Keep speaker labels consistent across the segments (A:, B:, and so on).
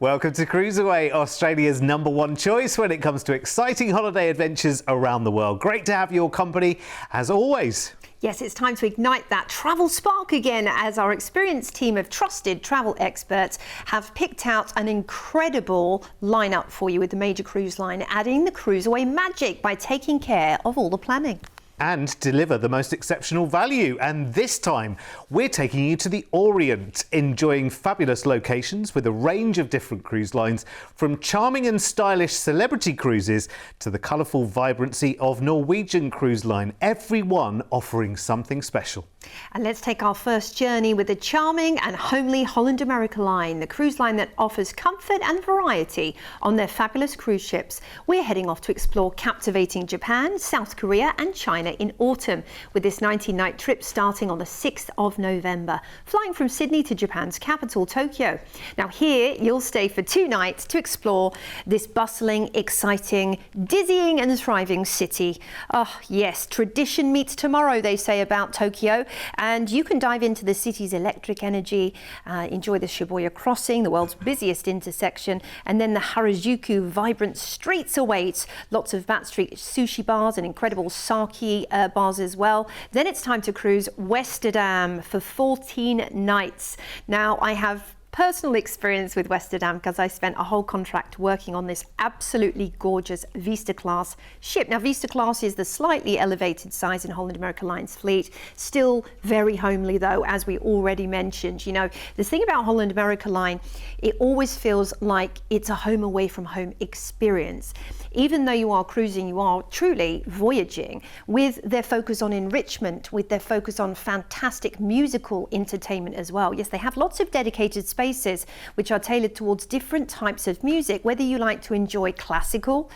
A: Welcome to CruiseAway, Australia's #1 choice when it comes to exciting holiday adventures around the world. Great to have your company, as always.
B: Yes, it's time to ignite that travel spark again as our experienced team of trusted travel experts have picked out an incredible lineup for you with the major cruise line, adding the CruiseAway magic by taking care of all the planning.
A: And deliver the most exceptional value. And this time, we're taking you to the Orient, enjoying fabulous locations with a range of different cruise lines, from charming and stylish celebrity cruises to the colourful vibrancy of Norwegian Cruise Line, every one offering something special.
B: And let's take our first journey with the charming and homely Holland America Line, the cruise line that offers comfort and variety on their fabulous cruise ships. We're heading off to explore captivating Japan, South Korea and China in autumn, with this 19-night trip starting on the 6th of November, flying from Sydney to Japan's capital, Tokyo. Now here you'll stay for 2 nights to explore this bustling, exciting, dizzying and thriving city. Oh yes, tradition meets tomorrow, they say about Tokyo. And you can dive into the city's electric energy, enjoy the Shibuya crossing, the world's busiest intersection, and then the Harajuku vibrant streets await. Lots of Bat Street sushi bars and incredible sake bars as well. Then it's time to cruise Westerdam for 14 nights. Now I have personal experience with Westerdam because I spent a whole contract working on this absolutely gorgeous Vista class ship. Now Vista class is the slightly elevated size in Holland America Line's fleet, still very homely though, as we already mentioned. You know, the thing about Holland America Line, it always feels like it's a home away from home experience. Even though you are cruising, you are truly voyaging, with their focus on enrichment, with their focus on fantastic musical entertainment as well. Yes, they have lots of dedicated spaces which are tailored towards different types of music, whether you like to enjoy classical,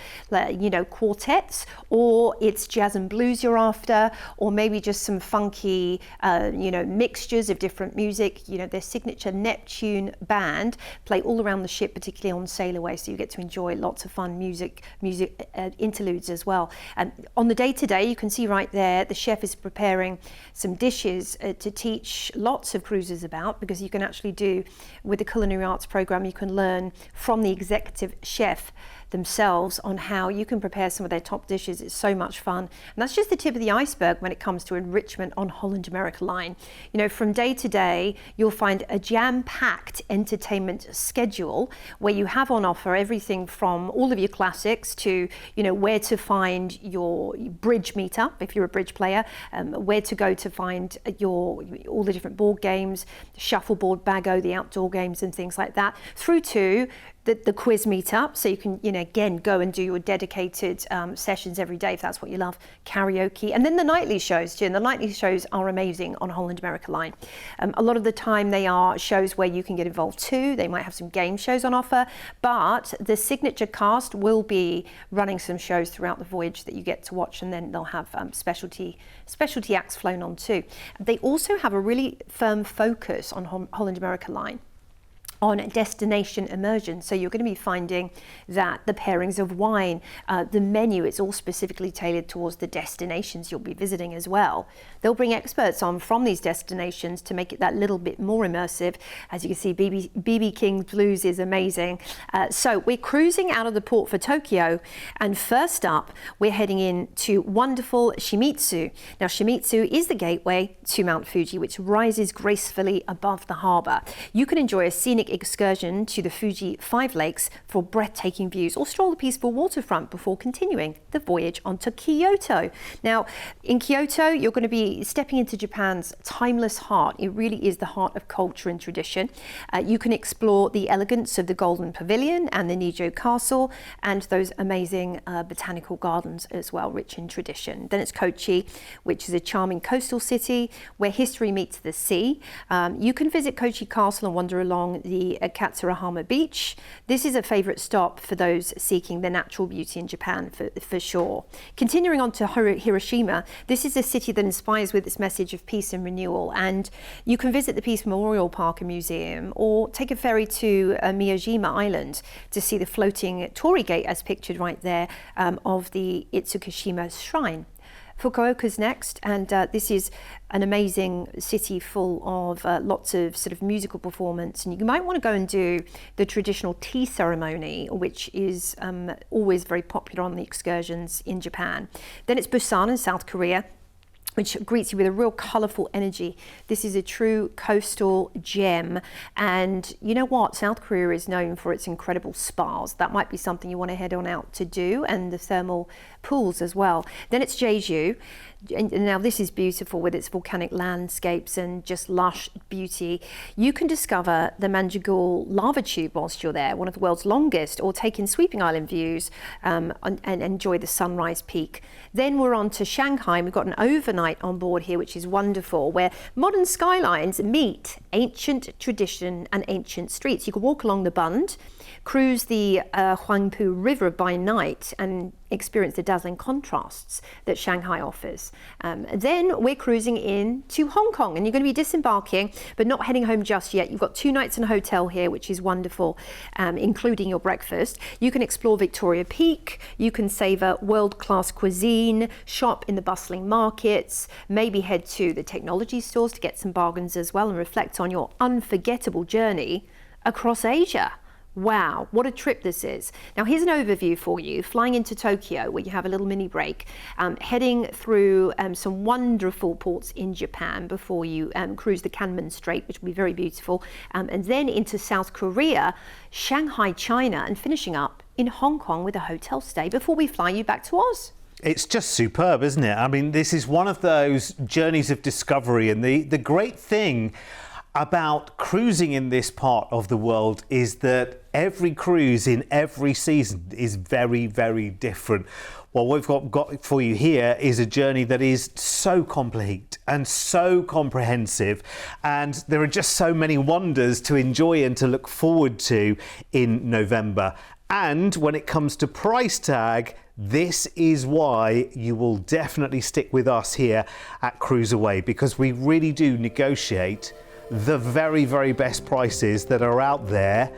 B: you know, quartets, or it's jazz and blues you're after, or maybe just some funky, you know, mixtures of different music. You know, their signature Neptune band play all around the ship, particularly on Sail Away, so you get to enjoy lots of fun music interludes as well. And on the day-to-day, you can see right there, the chef is preparing some dishes to teach lots of cruisers about, because you can actually do, with the culinary arts program, you can learn from the executive chef themselves on how you can prepare some of their top dishes. It's so much fun. And that's just the tip of the iceberg when it comes to enrichment on Holland America Line. You know, from day to day, you'll find a jam-packed entertainment schedule where you have on offer everything from all of your classics to, you know, where to find your bridge meetup if you're a bridge player, where to go to find all the different board games, shuffleboard, bago, the outdoor games and things like that, through to the quiz meetup, so you can, you know, again, go and do your dedicated sessions every day if that's what you love, karaoke, and then the nightly shows too. And the nightly shows are amazing on Holland America Line. A lot of the time they are shows where you can get involved too. They might have some game shows on offer, but the signature cast will be running some shows throughout the voyage that you get to watch, and then they'll have specialty acts flown on too. They also have a really firm focus on Holland America Line on destination immersion. So you're going to be finding that the pairings of wine, the menu, it's all specifically tailored towards the destinations you'll be visiting as well. They'll bring experts on from these destinations to make it that little bit more immersive. As you can see, BB King's Blues is amazing. So we're cruising out of the port for Tokyo, and first up, we're heading in to wonderful Shimizu. Now Shimizu is the gateway to Mount Fuji, which rises gracefully above the harbour. You can enjoy a scenic excursion to the Fuji 5 Lakes for breathtaking views, or stroll the peaceful waterfront before continuing the voyage onto Kyoto. Now, in Kyoto, you're going to be stepping into Japan's timeless heart. It really is the heart of culture and tradition. You can explore the elegance of the Golden Pavilion and the Nijo Castle, and those amazing botanical gardens as well, rich in tradition. Then it's Kochi, which is a charming coastal city where history meets the sea. You can visit Kochi Castle and wander along the Katsurahama Beach. This is a favourite stop for those seeking the natural beauty in Japan for sure. Continuing on to Hiroshima, this is a city that inspires with its message of peace and renewal, and you can visit the Peace Memorial Park and Museum, or take a ferry to Miyajima Island to see the floating torii gate as pictured right there of the Itsukushima Shrine. Fukuoka's next, and this is an amazing city full of lots of sort of musical performance. And you might want to go and do the traditional tea ceremony, which is always very popular on the excursions in Japan. Then it's Busan in South Korea, which greets you with a real colourful energy. This is a true coastal gem. And you know what? South Korea is known for its incredible spas. That might be something you want to head on out to do, and the thermal pools as well. Then it's Jeju. And now this is beautiful with its volcanic landscapes and just lush beauty. You can discover the Manjagul lava tube whilst you're there, one of the world's longest, or take in sweeping island views and enjoy the sunrise peak. Then we're on to Shanghai. We've got an overnight on board here, which is wonderful, where modern skylines meet ancient tradition and ancient streets. You can walk along the Bund, cruise the Huangpu River by night, and experience the dazzling contrasts that Shanghai offers. Then we're cruising in to Hong Kong, and you're going to be disembarking but not heading home just yet. You've got 2 nights in a hotel here, which is wonderful, including your breakfast. You can explore Victoria Peak, you can savour world-class cuisine, shop in the bustling markets, maybe head to the technology stores to get some bargains as well, and reflect on your unforgettable journey across Asia. Wow, what a trip this is. Now here's an overview for you, flying into Tokyo where you have a little mini break, heading through some wonderful ports in Japan before you cruise the Kanman Strait, which will be very beautiful, and then into South Korea, Shanghai, China, and finishing up in Hong Kong with a hotel stay before we fly you back to Oz.
A: It's just superb, isn't it? I mean, this is one of those journeys of discovery, and the great thing about cruising in this part of the world is that every cruise in every season is very, very different. What we've got for you here is a journey that is so complete and so comprehensive, and there are just so many wonders to enjoy and to look forward to in November. And when it comes to price tag, this is why you will definitely stick with us here at CruiseAway, because we really do negotiate the very, very best prices that are out there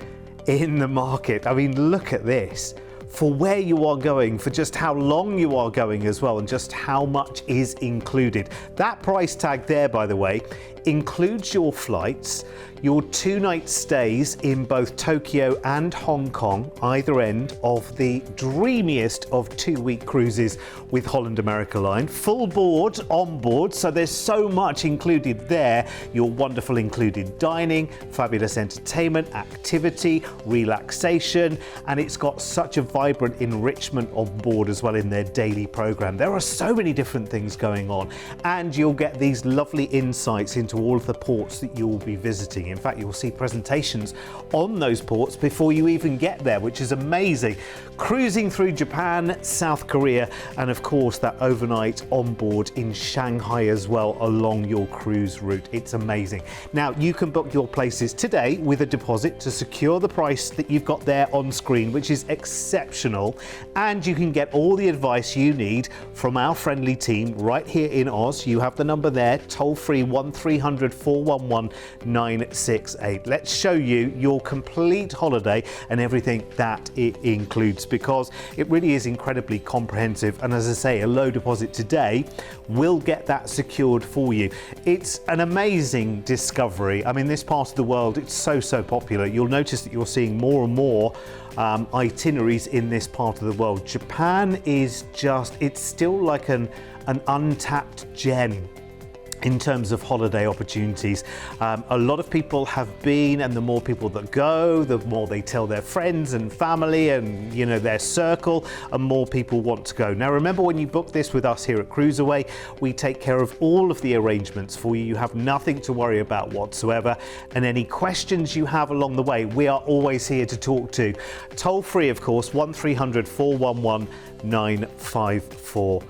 A: in the market. I mean, look at this. For where you are going, for just how long you are going as well, and just how much is included. That price tag there, by the way, includes your flights, your 2-night stays in both Tokyo and Hong Kong, either end of the dreamiest of 2-week cruises with Holland America Line. Full board, on board, so there's so much included there. Your wonderful included dining, fabulous entertainment, activity, relaxation, and it's got such a vibrant enrichment on board as well in their daily program. There are so many different things going on, and you'll get these lovely insights into all of the ports that you will be visiting. In fact, you'll see presentations on those ports before you even get there, which is amazing. Cruising through Japan, South Korea, and of course that overnight on board in Shanghai as well along your cruise route. It's amazing. Now you can book your places today with a deposit to secure the price that you've got there on screen, which is exceptional, and you can get all the advice you need from our friendly team right here in Oz. You have the number there, toll free 1300 411 968. Let's show you your complete holiday and everything that it includes, because it really is incredibly comprehensive. And as I say, a low deposit today will get that secured for you. It's an amazing discovery. I mean, this part of the world, it's so popular. You'll notice that you're seeing more and more itineraries in this part of the world. Japan is just, it's still like an untapped gem in terms of holiday opportunities. A lot of people have been, and the more people that go, the more they tell their friends and family and, you know, their circle, and more people want to go. Now remember, when you book this with us here at CruiseAway, we take care of all of the arrangements for you. You have nothing to worry about whatsoever, and any questions you have along the way, we are always here to talk to. Toll free, of course, 1300 411 954.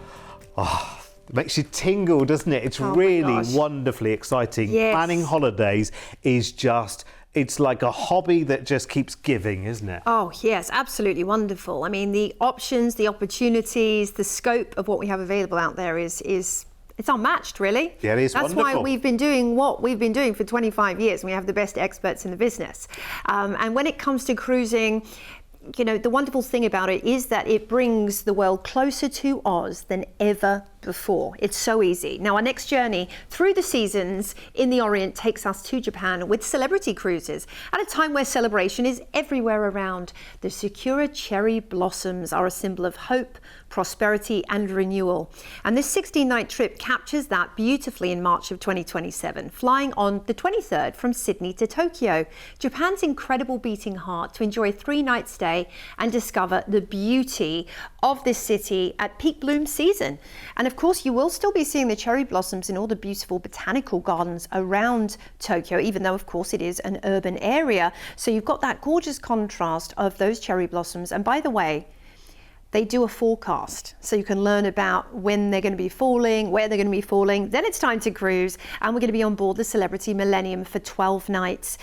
A: Oh, it makes you tingle, doesn't it? It's really wonderfully exciting.
B: Yes.
A: Planning holidays is just, it's like a hobby that just keeps giving, isn't it?
B: Oh, yes, absolutely wonderful. I mean, the options, the opportunities, the scope of what we have available out there is it's unmatched, really.
A: Yeah, it is
B: That's
A: wonderful.
B: why we've been doing what we've been doing for 25 years, and we have the best experts in the business. And when it comes to cruising, you know, the wonderful thing about it is that it brings the world closer to Oz than ever before. It's so easy. Now, our next journey through the seasons in the Orient takes us to Japan with celebrity cruises at a time where celebration is everywhere around. The Sakura cherry blossoms are a symbol of hope, prosperity and renewal. And this 16-night trip captures that beautifully in March of 2027, flying on the 23rd from Sydney to Tokyo, Japan's incredible beating heart, to enjoy a 3-night stay and discover the beauty of this city at peak bloom season. And of course, you will still be seeing the cherry blossoms in all the beautiful botanical gardens around Tokyo, even though of course it is an urban area. So you've got that gorgeous contrast of those cherry blossoms. And by the way, they do a forecast, so you can learn about when they're going to be falling, where they're going to be falling. Then it's time to cruise, and we're going to be on board the Celebrity Millennium for 12 nights.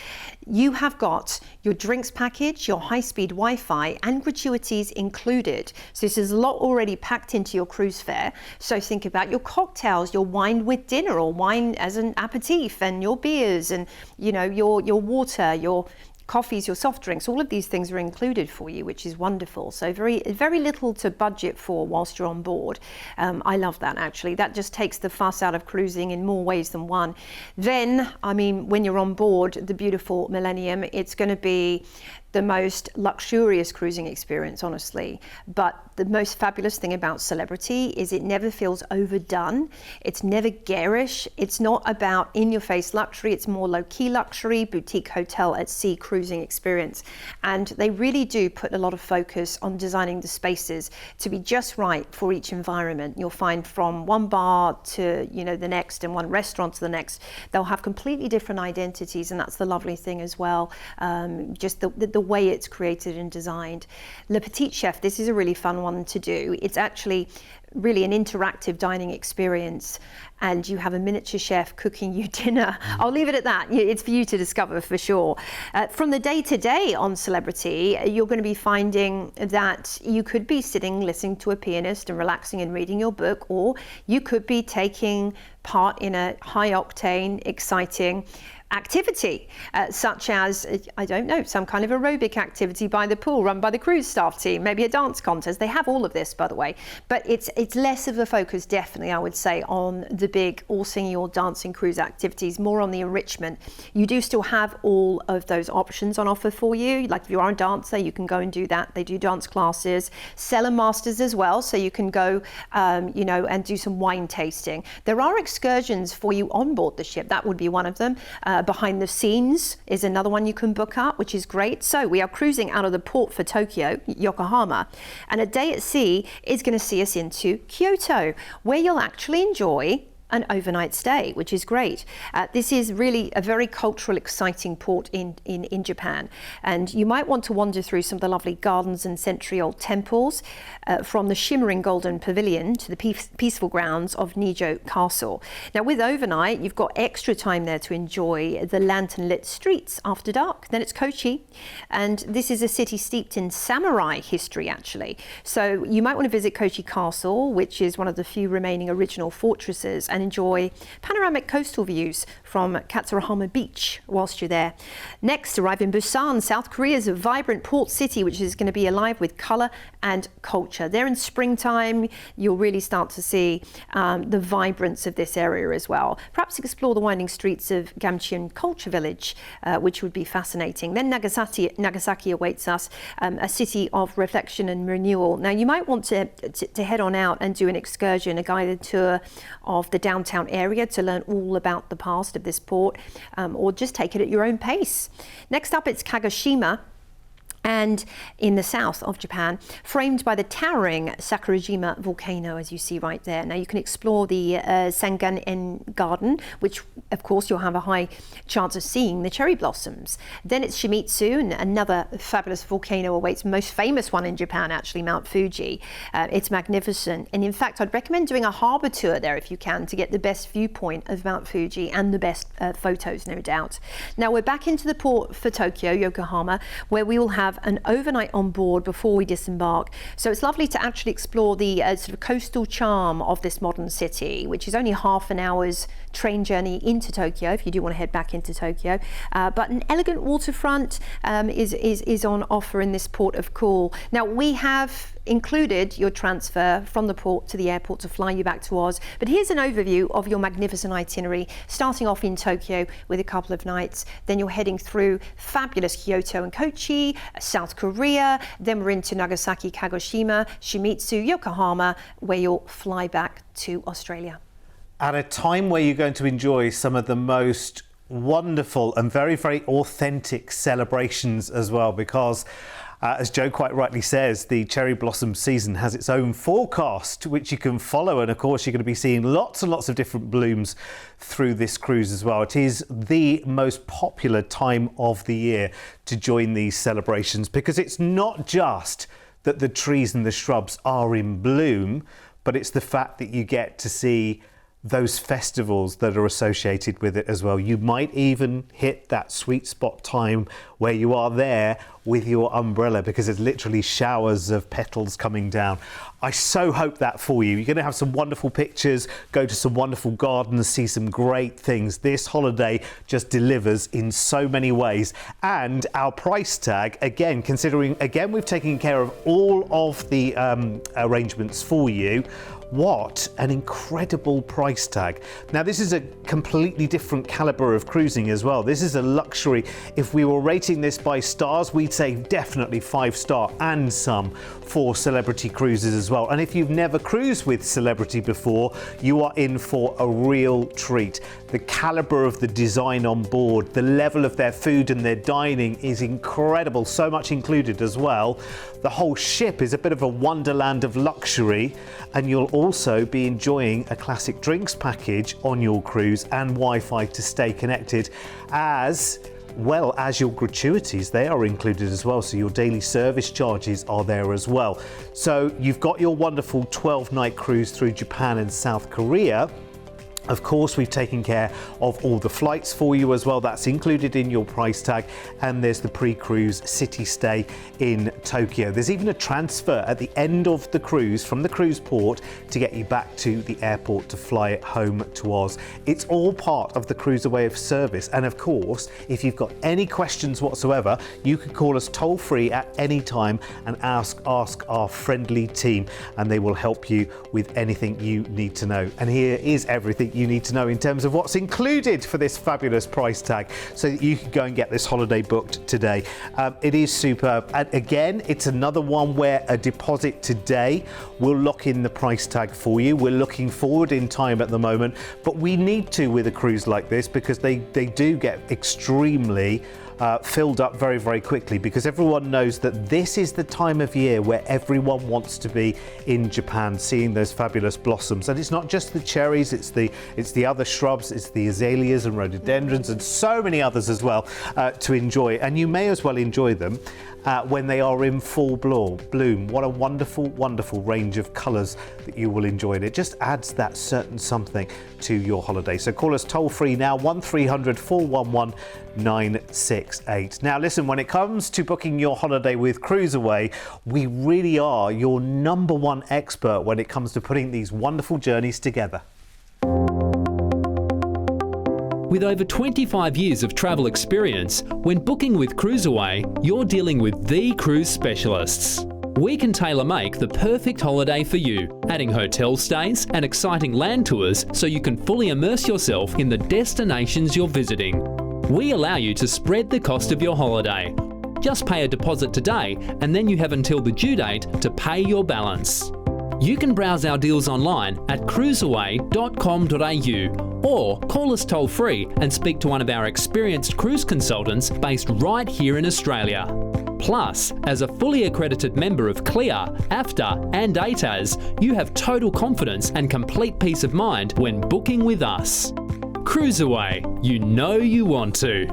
B: You have got your drinks package, your high-speed Wi-Fi, and gratuities included. So this is a lot already packed into your cruise fare. So think about your cocktails, your wine with dinner, or wine as an aperitif, and your beers, and your water, your coffees, your soft drinks, all of these things are included for you, which is wonderful. So very little to budget for whilst you're on board. I love that, actually. That just takes the fuss out of cruising in more ways than one. Then, when you're on board the beautiful Millennium, it's going to be the most luxurious cruising experience, honestly. But the most fabulous thing about Celebrity is it never feels overdone. It's never garish. It's not about in-your-face luxury. It's more low-key luxury, boutique hotel at sea cruising experience. And they really do put a lot of focus on designing the spaces to be just right for each environment. You'll find from one bar to the next, and one restaurant to the next, they'll have completely different identities, and that's the lovely thing as well. Just the way it's created and designed. Le Petit Chef, this is a really fun one to do. It's actually really an interactive dining experience, and you have a miniature chef cooking you dinner. I'll leave it at that. It's for you to discover for sure. From the day-to-day on Celebrity, you're going to be finding that you could be sitting listening to a pianist and relaxing and reading your book, or you could be taking part in a high-octane, exciting activity, such as, I don't know, some kind of aerobic activity by the pool run by the cruise staff team, maybe a dance contest. They have all of this, by the way, but it's less of a focus, definitely, I would say, on the big all singing or dancing cruise activities, more on the enrichment. You do still have all of those options on offer for you. Like if you are a dancer, you can go and do that. They do dance classes, cellar masters as well, so you can go, and do some wine tasting. There are excursions for you on board the ship. That would be one of them. Behind the scenes is another one you can book up, which is great. So we are cruising out of the port for Tokyo, Yokohama, and a day at sea is going to see us into Kyoto, where you'll actually enjoy an overnight stay, which is great. This is really a very cultural, exciting port in Japan. And you might want to wander through some of the lovely gardens and century-old temples, from the shimmering golden pavilion to the peaceful grounds of Nijo Castle. Now, with overnight, you've got extra time there to enjoy the lantern-lit streets after dark. Then it's Kochi, and this is a city steeped in samurai history, actually. So you might want to visit Kochi Castle, which is one of the few remaining original fortresses, and enjoy panoramic coastal views from Katsurahama Beach whilst you're there. Next, arrive in Busan, South Korea's vibrant port city, which is going to be alive with colour and culture. There in springtime, you'll really start to see the vibrance of this area as well. Perhaps explore the winding streets of Gamcheon Culture Village, which would be fascinating. Then Nagasaki awaits us, a city of reflection and renewal. Now, you might want to head on out and do an excursion, a guided tour of the downtown area to learn all about the past of this port, or just take it at your own pace. Next up, it's Kagoshima, and in the south of Japan, framed by the towering Sakurajima volcano, as you see right there. Now you can explore the Sangan-en Garden, which of course you'll have a high chance of seeing the cherry blossoms. Then it's Shimizu, and another fabulous volcano awaits, most famous one in Japan actually, Mount Fuji. It's magnificent, and in fact I'd recommend doing a harbour tour there if you can, to get the best viewpoint of Mount Fuji and the best photos, no doubt. Now we're back into the port for Tokyo, Yokohama, where we will have an overnight on board before we disembark. So it's lovely to actually explore the sort of coastal charm of this modern city, which is only half an hour's train journey into Tokyo if you do want to head back into Tokyo. But an elegant waterfront is on offer in this port of call. Now we have included your transfer from the port to the airport to fly you back to Oz. But here's an overview of your magnificent itinerary, starting off in Tokyo with a couple of nights. Then you're heading through fabulous Kyoto and Kochi, South Korea. Then we're into Nagasaki, Kagoshima, Shimizu, Yokohama, where you'll fly back to Australia.
A: At a time where you're going to enjoy some of the most wonderful and very, very authentic celebrations as well, because as Joe quite rightly says, the cherry blossom season has its own forecast, which you can follow. And of course, you're going to be seeing lots and lots of different blooms through this cruise as well. It is the most popular time of the year to join these celebrations, because it's not just that the trees and the shrubs are in bloom, but it's the fact that you get to see those festivals that are associated with it as well. You might even hit that sweet spot time where you are there with your umbrella, because there's literally showers of petals coming down. I so hope that for you. You're going to have some wonderful pictures, go to some wonderful gardens, see some great things. This holiday just delivers in so many ways. And our price tag, again, considering, again, we've taken care of all of the arrangements for you. What an incredible price tag. Now, this is a completely different caliber of cruising as well. This is a luxury. If we were rating this by stars, we'd say definitely 5-star and some for Celebrity Cruises as well. And if you've never cruised with Celebrity before, you are in for a real treat. The caliber of the design on board, the level of their food and their dining is incredible. So much included as well. The whole ship is a bit of a wonderland of luxury, and you'll also be enjoying a classic drinks package on your cruise and Wi-Fi to stay connected, as well as your gratuities. They are included as well, so your daily service charges are there as well. So you've got your wonderful 12-night cruise through Japan and South Korea. Of course, we've taken care of all the flights for you as well. That's included in your price tag. And there's the pre-cruise city stay in Tokyo. There's even a transfer at the end of the cruise from the cruise port to get you back to the airport to fly it home to Oz. It's all part of the CruiseAway of service. And of course, if you've got any questions whatsoever, you can call us toll free at any time and ask our friendly team, and they will help you with anything you need to know. And here is everything you need to know in terms of what's included for this fabulous price tag, so that you can go and get this holiday booked today. It is superb. And again, it's another one where a deposit today will lock in the price tag for you. We're looking forward in time at the moment, but we need to with a cruise like this, because they do get extremely filled up very, very quickly, because everyone knows that this is the time of year where everyone wants to be in Japan, seeing those fabulous blossoms. And it's not just the cherries, it's the other shrubs, it's the azaleas and rhododendrons and so many others as well to enjoy. And you may as well enjoy them when they are in full bloom. What a wonderful, wonderful range of colours that you will enjoy. And it just adds that certain something to your holiday. So call us toll free now, 1300 411 968. Now listen, when it comes to booking your holiday with CruiseAway, we really are your #1 expert when it comes to putting these wonderful journeys together.
C: With over 25 years of travel experience, when booking with CruiseAway, you're dealing with the cruise specialists. We can tailor-make the perfect holiday for you, adding hotel stays and exciting land tours so you can fully immerse yourself in the destinations you're visiting. We allow you to spread the cost of your holiday. Just pay a deposit today, and then you have until the due date to pay your balance. You can browse our deals online at cruiseaway.com.au or call us toll free and speak to one of our experienced cruise consultants based right here in Australia. Plus, as a fully accredited member of CLIA, AFTA and ATAS, you have total confidence and complete peace of mind when booking with us. CruiseAway, you know you want to.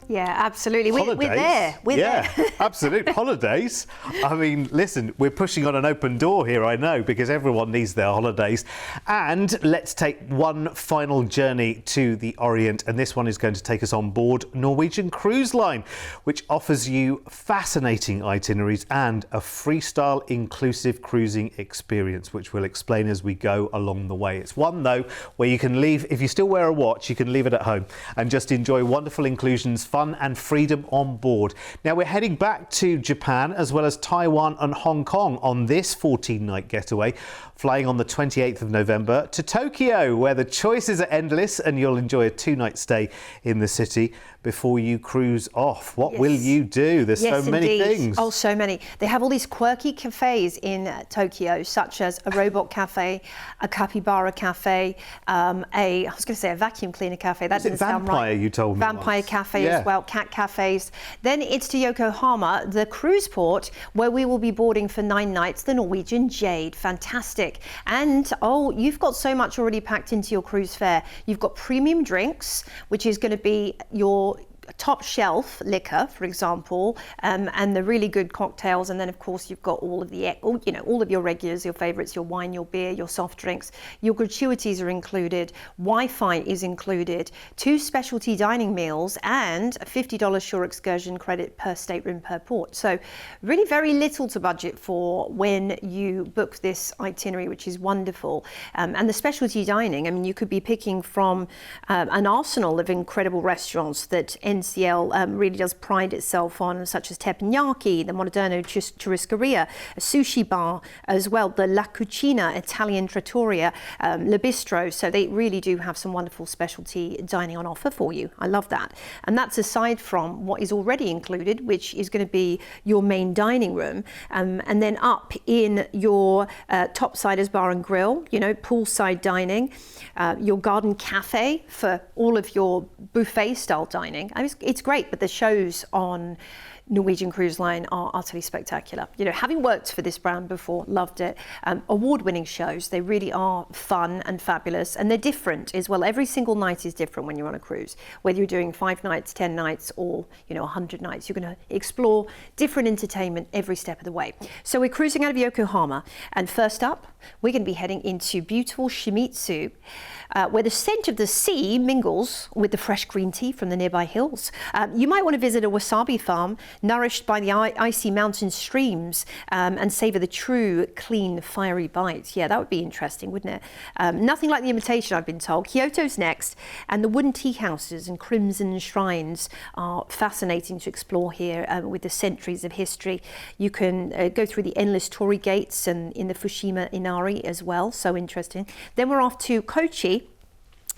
B: Yeah, absolutely. We're there. We're
A: there. Absolute holidays. I mean, listen, we're pushing on an open door here, I know, because everyone needs their holidays. And let's take one final journey to the Orient, and this one is going to take us on board Norwegian Cruise Line, which offers you fascinating itineraries and a freestyle inclusive cruising experience, which we'll explain as we go along the way. It's one, though, where you can leave, if you still wear a watch, you can leave it at home and just enjoy wonderful inclusions fun and freedom on board. Now we're heading back to Japan as well as Taiwan and Hong Kong on this 14-night getaway, flying on the 28th of November to Tokyo, where the choices are endless and you'll enjoy a 2-night stay in the city before you cruise off. What will you do? There's so many things.
B: Oh, so many. They have all these quirky cafes in Tokyo, such as a robot cafe, a capybara cafe, I was going to say a vacuum cleaner cafe. That didn't sound right.
A: Vampire, you told me
B: Vampire
A: once.
B: cafe as well, cat cafes. Then it's to Yokohama, the cruise port, where we will be boarding for 9 nights, the Norwegian Jade. Fantastic. And, oh, you've got so much already packed into your cruise fare. You've got premium drinks, which is going to be your top shelf liquor, for example, and the really good cocktails, and then of course you've got all of the, all of your regulars, your favorites, your wine, your beer, your soft drinks. Your gratuities are included, Wi-Fi is included, 2 specialty dining meals, and a $50 shore excursion credit per stateroom per port. So really very little to budget for when you book this itinerary, which is wonderful. And the specialty dining, I mean, you could be picking from an arsenal of incredible restaurants that NCL really does pride itself on, such as Teppanyaki, the Moderno Churrascaria, a sushi bar as well, the La Cucina Italian Trattoria, Le Bistro. So they really do have some wonderful specialty dining on offer for you. I love that. And that's aside from what is already included, which is going to be your main dining room. And then up in your topsiders bar and grill, poolside dining, your garden cafe for all of your buffet style dining. It's great, but the shows on Norwegian Cruise Line are utterly spectacular. Having worked for this brand before, loved it. Award-winning shows, they really are fun and fabulous, and they're different as well. Every single night is different when you're on a cruise. Whether you're doing 5 nights, 10 nights, or 100 nights, you're going to explore different entertainment every step of the way. So we're cruising out of Yokohama, and first up, we're going to be heading into beautiful Shimizu, where the scent of the sea mingles with the fresh green tea from the nearby hills. You might want to visit a wasabi farm nourished by the icy mountain streams and savour the true, clean, fiery bite. Yeah, that would be interesting, wouldn't it? Nothing like the imitation, I've been told. Kyoto's next, and the wooden tea houses and crimson shrines are fascinating to explore here with the centuries of history. You can go through the endless torii gates and in the Fushima Inari as well, so interesting. Then we're off to Kochi.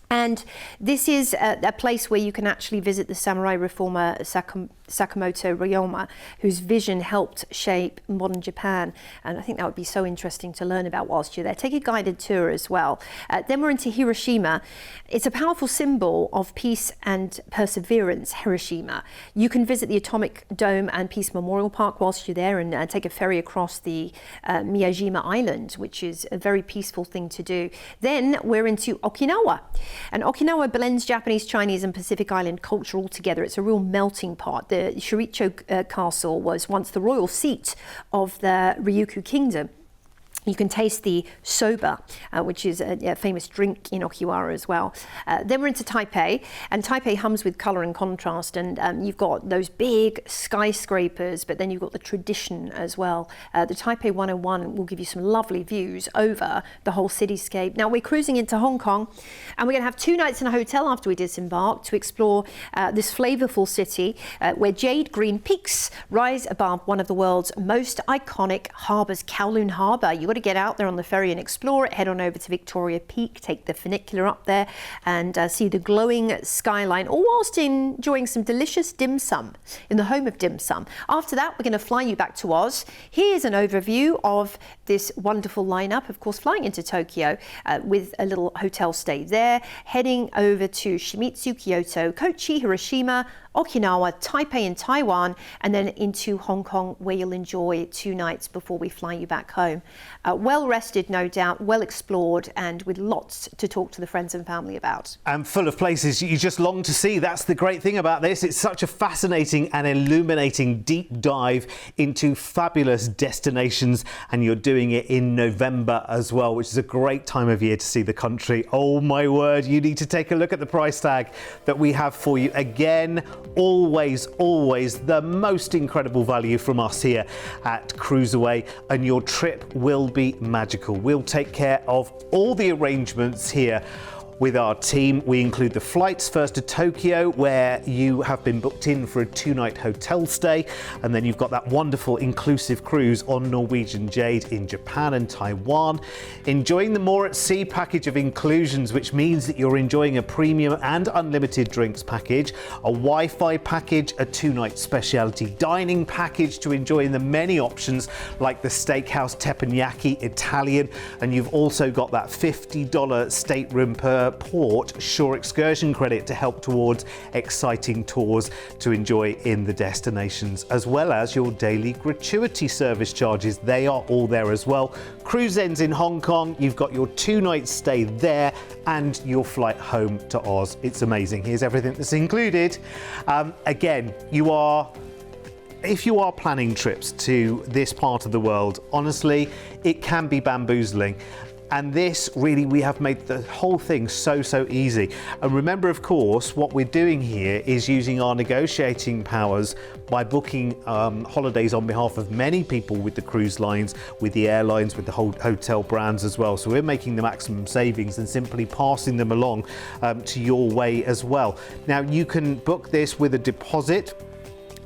B: And this is a place where you can actually visit the samurai reformer Sakamoto Ryoma, whose vision helped shape modern Japan. And I think that would be so interesting to learn about whilst you're there. Take a guided tour as well. Then we're into Hiroshima. It's a powerful symbol of peace and perseverance, Hiroshima. You can visit the Atomic Dome and Peace Memorial Park whilst you're there, and take a ferry across the Miyajima Island, which is a very peaceful thing to do. Then we're into Okinawa. And Okinawa blends Japanese, Chinese and Pacific Island culture all together. It's a real melting pot. The Shuricho Castle was once the royal seat of the Ryukyu Kingdom. You can taste the soba, which is a famous drink in Okinawa as well. Then we're into Taipei, and Taipei hums with colour and contrast, and you've got those big skyscrapers, but then you've got the tradition as well. The Taipei 101 will give you some lovely views over the whole cityscape. Now we're cruising into Hong Kong, and we're going to have 2 nights in a hotel after we disembark to explore this flavourful city where jade green peaks rise above one of the world's most iconic harbours, Kowloon Harbour. You've got to get out there on the ferry and explore it. Head on over to Victoria Peak, take the funicular up there and see the glowing skyline, all whilst enjoying some delicious dim sum in the home of dim sum. After that, we're going to fly you back to Oz. Here's an overview of this wonderful lineup. Of course, flying into Tokyo with a little hotel stay there, heading over to Shimizu, Kyoto, Kochi, Hiroshima, Okinawa, Taipei and Taiwan, and then into Hong Kong, where you'll enjoy 2 nights before we fly you back home. Well rested, no doubt, well explored, and with lots to talk to the friends and family about.
A: And full of places you just long to see. That's the great thing about this. It's such a fascinating and illuminating deep dive into fabulous destinations, and you're doing it in November as well, which is a great time of year to see the country. Oh my word, you need to take a look at the price tag that we have for you. Again, always the most incredible value from us here at CruiseAway, and your trip will be magical. We'll take care of all the arrangements here With our team, we include the flights first to Tokyo, where you have been booked in for a 2-night hotel stay, and then you've got that wonderful inclusive cruise on Norwegian Jade in Japan and Taiwan. Enjoying the More at Sea package of inclusions, which means that you're enjoying a premium and unlimited drinks package, a Wi-Fi package, a 2-night specialty dining package to enjoy in the many options like the steakhouse teppanyaki Italian, and you've also got that $50 stateroom per port shore excursion credit to help towards exciting tours to enjoy in the destinations, as well as your daily gratuity service charges. They are all there as well. Cruise ends in Hong Kong. You've got your 2-night stay there and your flight home to Oz. It's amazing. Here's everything that's included. Again, if you are planning trips to this part of the world, honestly, it can be bamboozling. And this really, we have made the whole thing so easy. And remember, of course, what we're doing here is using our negotiating powers by booking holidays on behalf of many people with the cruise lines, with the airlines, with the whole hotel brands as well. So we're making the maximum savings and simply passing them along to your way as well. Now, you can book this with a deposit.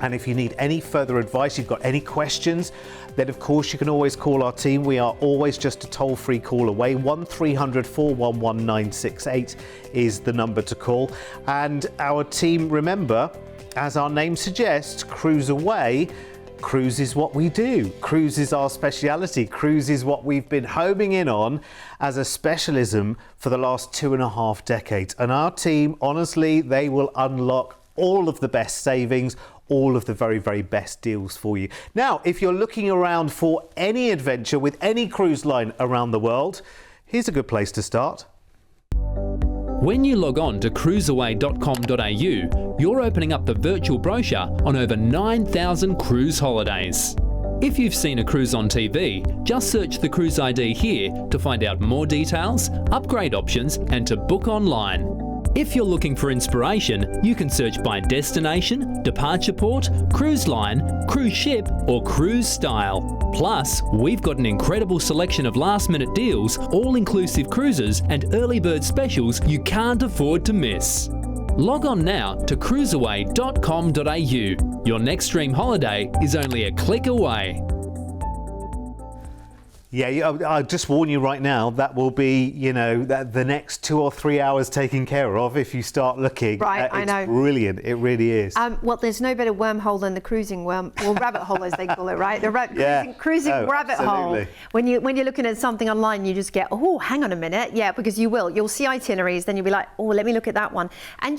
A: And if you need any further advice, you've got any questions, then of course you can always call our team. We are always just a toll-free call away. 1300 411 968 is the number to call. And our team, remember, as our name suggests, CruiseAway, cruise is what we do. Cruise is our speciality. Cruise is what we've been homing in on as a specialism for the last 2.5 decades. And our team, honestly, they will unlock all of the best savings, all of the very best deals for you. Now, if you're looking around for any adventure with any cruise line around the world, here's a good place to start.
C: When you log on to cruiseaway.com.au, you're opening up the virtual brochure on over 9,000 cruise holidays. If you've seen a cruise on TV, just search the cruise ID here to find out more details, upgrade options, and to book online. If you're looking for inspiration, you can search by destination, departure port, cruise line, cruise ship, or cruise style. Plus, we've got an incredible selection of last-minute deals, all-inclusive cruises, and early bird specials you can't afford to miss. Log on now to cruiseaway.com.au. Your next dream holiday is only a click away.
A: Yeah, I'll just warn you right now, that will be, the next 2 or 3 hours taken care of if you start looking.
B: Right, I know.
A: It's brilliant, it really is.
B: Well, there's no better wormhole than the cruising rabbit hole, as they call it, right? The cruising rabbit
A: absolutely.
B: hole. When you're looking at something online, you just get, oh, hang on a minute. Yeah, because you'll see itineraries, then you'll be like, oh, let me look at that one. And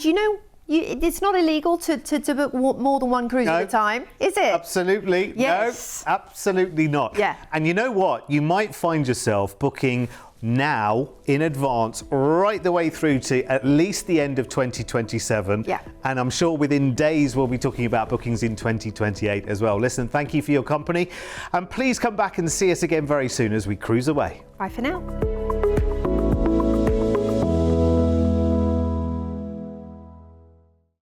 B: it's not illegal to book more than one cruise at a time, is it?
A: Absolutely.
B: Yes.
A: No, absolutely not.
B: Yeah.
A: And you know what? You might find yourself booking now in advance right the way through to at least the end of 2027.
B: Yeah.
A: And I'm sure within days we'll be talking about bookings in 2028 as well. Listen, thank you for your company. And please come back and see us again very soon as we cruise away.
B: Bye for now.